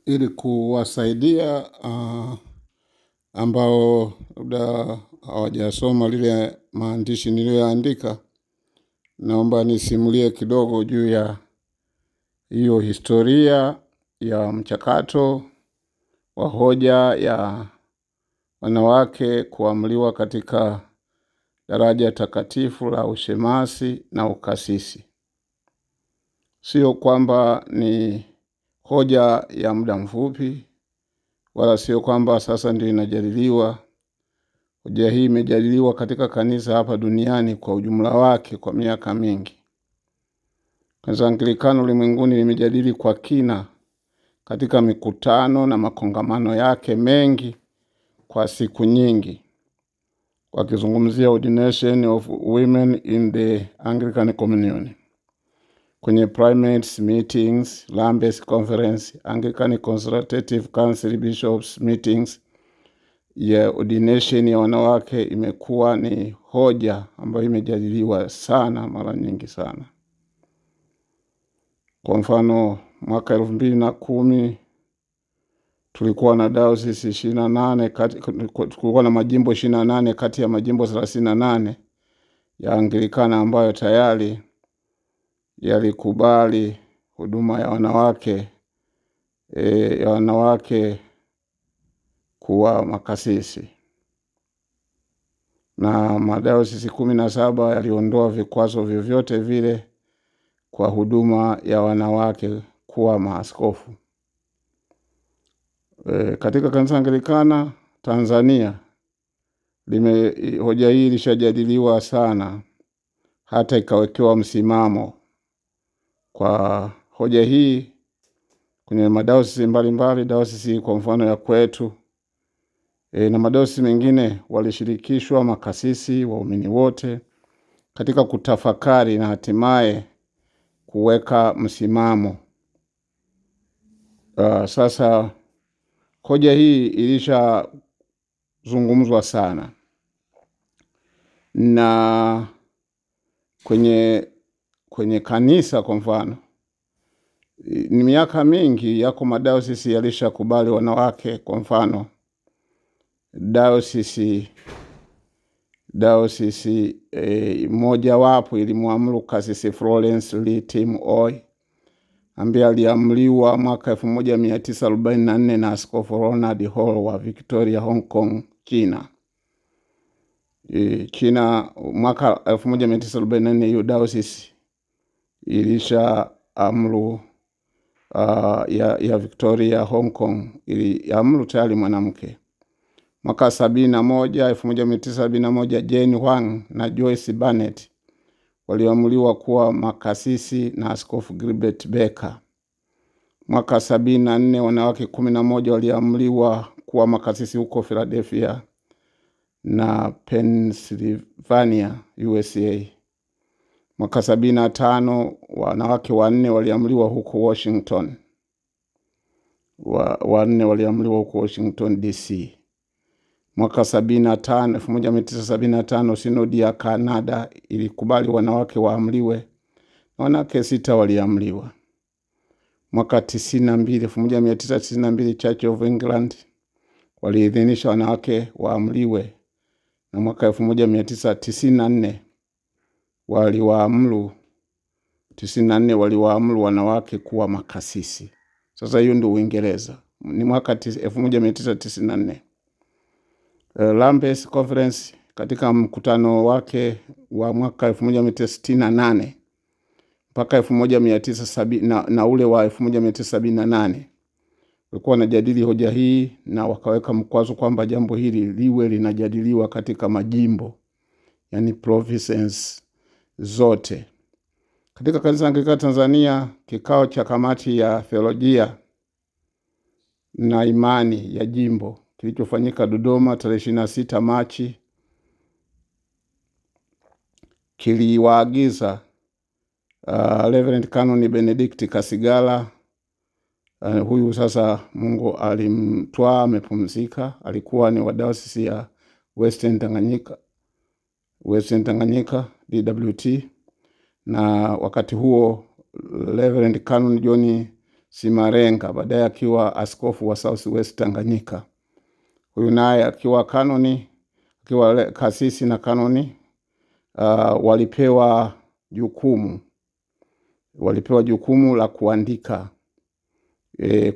ili kuwasaidia ambao labda hawajasoma lile maandishi niliyoandika. Naomba nisimulie kidogo juu ya hiyo historia ya mchakato wa hoja ya wanawake kuamliwa katika daraja takatifu la ushemasi na ukasisi. Sio kwamba ni hoja ya muda mfupi, wala sio kwamba sasa ndio inajadiliwa. Hoja hii imejadiliwa katika kanisa hapa duniani kwa ujumla wake kwa miaka mingi. Kanisa Anglikano ulimwenguni limejadili kwa kina katika mikutano na makongamano yake mengi kwa siku nyingi, wakizungumzia ordination of women in the Anglican Communion. Kwenye primates meetings, Lambeth Conference, Anglican Consultative Council Bishops meetings, ya ordination ya wanawake imekuwa ni hoja ambayo imejadiliwa sana, mara nyingi sana. Kwa mfano mwaka 2010 tulikuwa na diocese 28 tulikuwa na majimbo 28 kati ya majimbo 38 ya Anglikana ambayo tayari yalikubali huduma ya wanawake kuwa makasisi. Na madiocese 17 yaliondoa vikwazo vyovyote vile kwa huduma ya wanawake kuwa maaskofu. Katika kanisa Anglikana Tanzania hoja hii ilishajadiliwa sana, hata ikawekewa msimamo kwa hoja hii kwenye madiocese mbalimbali. Diocese kwa mfano ya kwetu na madiocese mengine walishirikishwa makasisi waumini wote katika kutafakari na hatimaye kuweka msimamo. Sasa hoja hii ilishazungumzwa sana, na kwenye kanisa kwa mfano ni miaka mingi yako madiocese yalishakubali wanawake. Kwa mfano diocese moja wapo ilimuamuru Kasisi Florence Lee Tim Oy, ambaye aliamliwa mwaka 1944 na Askofu Ronald Hall wa Victoria, Hong Kong, China. Mwaka 1944 hiyo diocese ilisha amru ya Victoria, Hong Kong iliamuru tayari mwanamke. Mwaka 1971 Jane Huang na Joyce Barnett waliamuliwa kuwa makasisi na Askofu Gilbert Baker. Mwaka 74 wanawake 11 waliamuliwa kuwa makasisi huko Philadelphia na Pennsylvania, USA. Mwaka 75 wanawake 4 waliamuliwa huko Washington. 4 waliamuliwa huko Washington DC. Mwaka 1975 sinodi ya Canada ilikubali wanawake waamliwe, wanawake 6 waliamliwa. Mwaka 1992 Church of England waliidhinisha wanawake waamliwe, na mwaka 1994 waliwaamuru wanawake kuwa makasisi. Sasa hiyo ndio Uingereza, ni mwaka 1994. Lambeth Conference katika mkutano wake wa mwaka 1968 mpaka 1970 na ule wa 1978 walikuwa wanajadili hoja hii, na wakaweka mkwazo kwamba jambo hili liwe linajadiliwa katika majimbo, yani provinces zote. Katika kanisa Anglikana Tanzania, kikao cha kamati ya theolojia na imani ya jimbo kilichofanyika Dodoma tarehe 26 Machi kiliwaagiza Reverend Canon Benedict Kasigala. Huyu sasa Mungu alimtwaa, amepumzika. Alikuwa ni wa diocese ya Western Tanganyika DWT, na wakati huo Reverend Canon John Simalenga, baadaye akiwa askofu wa Southwest Tanganyika. Huyu naye akiwa kanoni, akiwa kasisi na kanoni, walipewa jukumu la kuandika,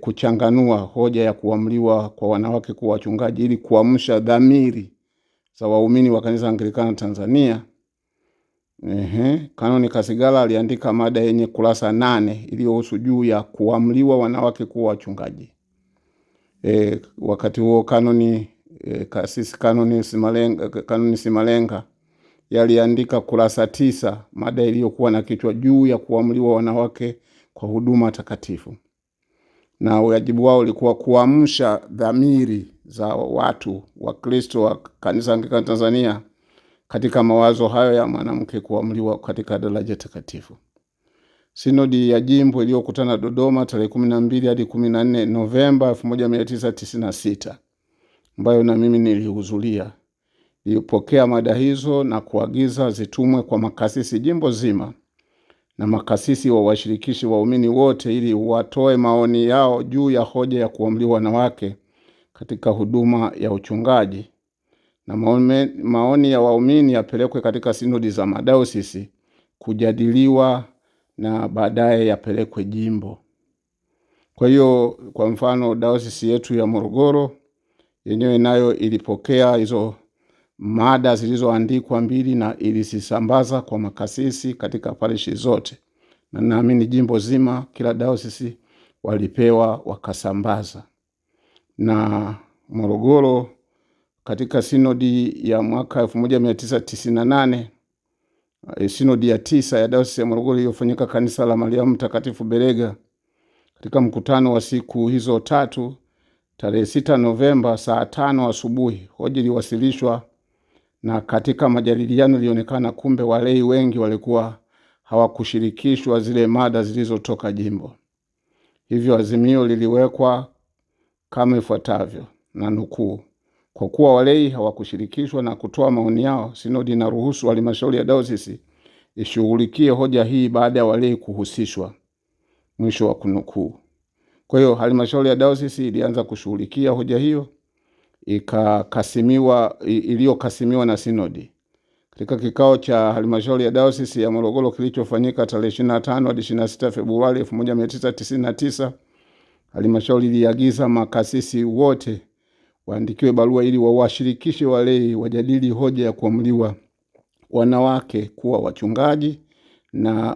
kuchanganua hoja ya kuamliwa kwa wanawake kuwa wachungaji ili kuamsha dhamiri za waumini wa kanisa Anglikana Tanzania. Kanoni Kasigala aliandika mada yenye kurasa 8 iliyohusu juu ya kuamliwa wanawake kuwa wachungaji. Wakati huo kasisi kanoni Simalenga yaliandika kurasa 9 mada iliyokuwa na kichwa juu ya kuamliwa wanawake kwa huduma takatifu. Na wajibu wao ulikuwa kuamsha dhamiri za watu wa Kristo wa kanisa Anglikana Tanzania katika mawazo hayo ya mwanamke kuamliwa katika daraja takatifu. Sinodi ya jimbo iliyokutana Dodoma tarehe 12 hadi 14 Novemba 1996, ambayo na mimi nilihudhuria, ilipokea mada hizo na kuagiza zitumwe kwa makasisi jimbo zima na makasisi wa washirikishi waumini wote ili watoe maoni yao juu ya hoja ya kuamliwa wanawake katika huduma ya uchungaji, na maoni ya waumini yapelekwe katika sinodi za madayosisi kujadiliwa na baadaye yapelekwe jimbo. Kwa hiyo kwa mfano dayosisi yetu ya Morogoro yenyewe nayo ilipokea hizo mada zilizoandikwa 2 na ilisisambaza kwa makasisi katika parishi zote, na naamini jimbo zima kila dayosisi walipewa wakasambaza. Na Morogoro katika sinodi ya mwaka 1998, sinodi ya 9 ya dayosisi ya Morogoro iliyofanyika kanisa la Mariamu Mtakatifu Berega, katika mkutano wa siku hizo 3 tarehe 6 Novemba saa 5 asubuhi, hoja iliwasilishwa, na katika majadiliano ilionekana kumbe walei wengi walikuwa hawakushirikishwa zile mada zilizotoka jimbo. Hivyo azimio liliwekwa kama ifuatavyo, na nukuu: kwa kuwa walei hawakushirikishwa na kutoa maoni yao, sinodi inaruhusu halmashauri ya dayosisi ishughulikie hoja hii baada ya walei kuhusishwa. Mwisho wa kunukuu. Kwa hiyo halmashauri ya dayosisi ilianza kushughulikia hoja hiyo iliyokasimiwa na sinodi. Katika kikao cha halmashauri ya dayosisi ya Morogoro kilichofanyika tarehe 25 hadi 26 Februari 1999, halmashauri iliagiza makasisi wote waandikiwe barua ili wawashirikishe walei wajadili hoja ya kuamliwa wanawake kuwa wachungaji na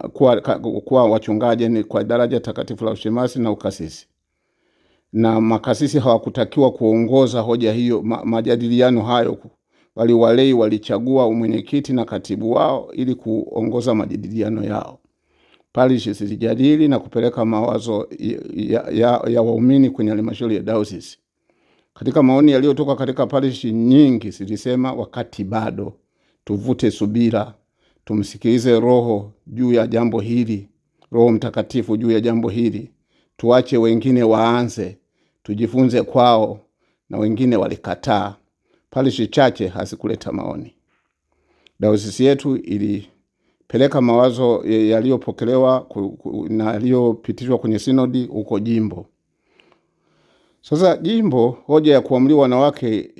kuwa wachungaji ni kwa daraja takatifu la ushemasi na ukasisi. Na makasisi hawakutakiwa kuongoza hoja hiyo, majadiliano hayo, bali walei walichagua mwenyekiti na katibu wao ili kuongoza majadiliano yao. Parishi zilijadili na kupeleka mawazo ya waumini kwenye halmashauri ya dayosisi. Katika maoni yaliyotoka katika parishi nyingi zilisema wakati bado, tuvute subira, tumsikilize Roho juu ya jambo hili, Roho Mtakatifu juu ya jambo hili, tuache wengine waanze, tujifunze kwao, na wengine walikataa. Parishi chache hazikuleta maoni. Dayosisi yetu ilipeleka mawazo yaliyopokelewa na yaliyopitishwa kwenye sinodi huko jimbo. Sasa jimbo, hoja ya kuamliwa wanawake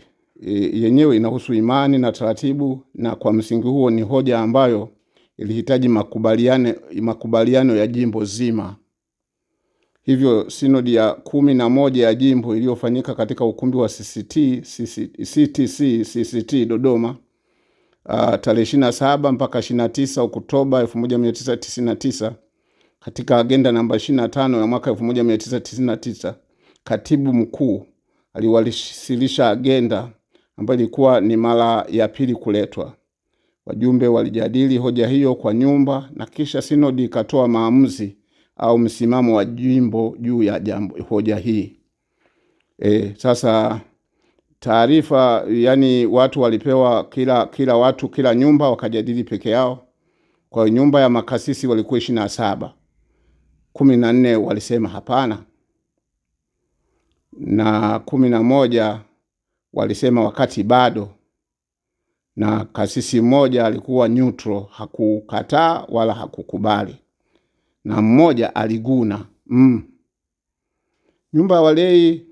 yenyewe inahusu imani na taratibu, na kwa msingi huo ni hoja ambayo ilihitaji makubaliano ya jimbo zima. Hivyo sinodi ya 11 ya jimbo iliyofanyika katika ukumbi wa CCT Dodoma tarehe 27 mpaka 29 Oktoba 1999, katika agenda namba 25 ya mwaka 1999, katibu mkuu aliwasilisha agenda ambayo ilikuwa ni mara ya pili kuletwa. Wajumbe walijadili hoja hiyo kwa nyumba, na kisha sinodi ikatoa maamuzi au msimamo wa jimbo juu ya hoja hii. Sasa taarifa, yani watu walipewa kila nyumba wakajadili peke yao. Kwa nyumba ya makasisi walikuwa 27, 14 walisema hapana, na 11 walisema wakati bado, na kasisi mmoja alikuwa neutral, hakukataa wala hakukubali, na mmoja aliguna. Nyumba ya walei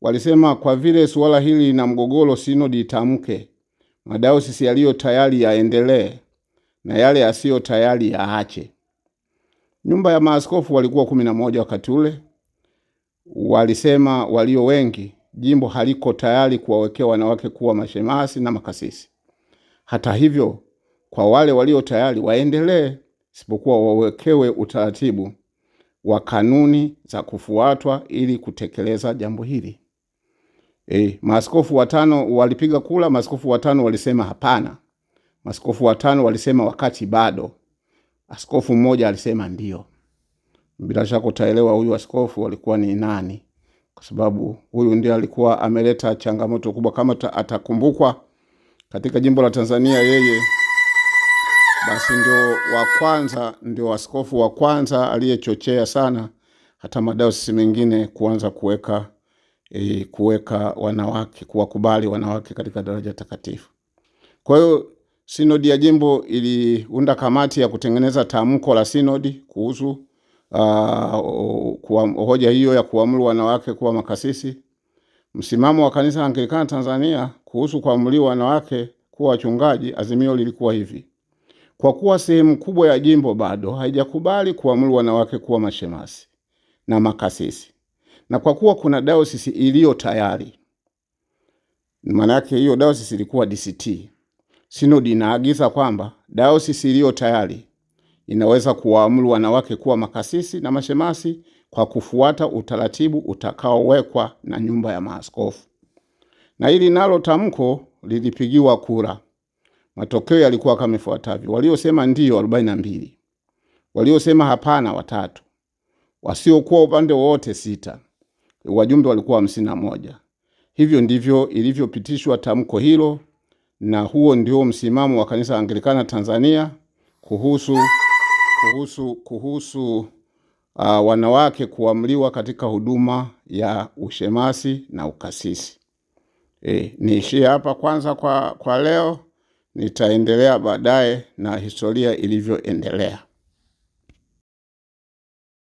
walisema kwa vile suala hili lina mgogoro, sinodi itamke madayosisi yaliyo tayari yaendelee na yale yasiyo tayari yaache. Nyumba ya maaskofu walikuwa 11 wakati ule. Walisema walio wengi jimbo haliko tayari kuwawekea wanawake kuwa mashemasi na makasisi. Hata hivyo, kwa wale walio tayari waendelee, isipokuwa wawekewe utaratibu wa kanuni za kufuatwa ili kutekeleza jambo hili. Maaskofu 5 walipiga kula, maaskofu 5 walisema hapana. Maaskofu 5 walisema wakati bado. Askofu mmoja alisema ndio. Bila shaka utaelewa huyu askofu alikuwa ni nani, kwa sababu huyu ndiye alikuwa ameleta changamoto kubwa. Kama atakumbukwa katika jimbo la Tanzania, yeye basi ndio askofu wa kwanza aliyechochea sana hata madayosisi mengine kuanza kuweka wanawake, kuwakubali wanawake katika daraja takatifu. Kwa hiyo sinodi ya jimbo iliunda kamati ya kutengeneza tamko la sinodi kuhusu hoja hiyo ya kuamuru wanawake kuwa makasisi. Msimamo wa kanisa Anglikana Tanzania kuhusu kuamuru wanawake kuwa wachungaji, azimio lilikuwa hivi: kwa kuwa sehemu kubwa ya jimbo bado haijakubali kuamuru wanawake kuwa mashemasi na makasisi, na kwa kuwa kuna dayosisi iliyo tayari, maana yake hiyo dayosisi ilikuwa DCT, sinodi inaagiza kwamba dayosisi iliyo tayari inaweza kuwaamuru wanawake kuwa makasisi na mashemasi kwa kufuata utaratibu utakaowekwa na nyumba ya maaskofu. Na hili nalo tamko lilipigiwa kura. Matokeo yalikuwa kama ifuatavyo: waliosema ndio 42, waliosema hapana 3, wasiokuwa upande wote 6, wajumbe walikuwa 51. Hivyo ndivyo ilivyopitishwa tamko hilo, na huo ndio msimamo wa kanisa Anglikana Tanzania kuhusu wanawake kuamriwa katika huduma ya ushemasi na ukasisi. Niishie hapa kwanza kwa leo. Nitaendelea baadaye na historia ilivyoendelea.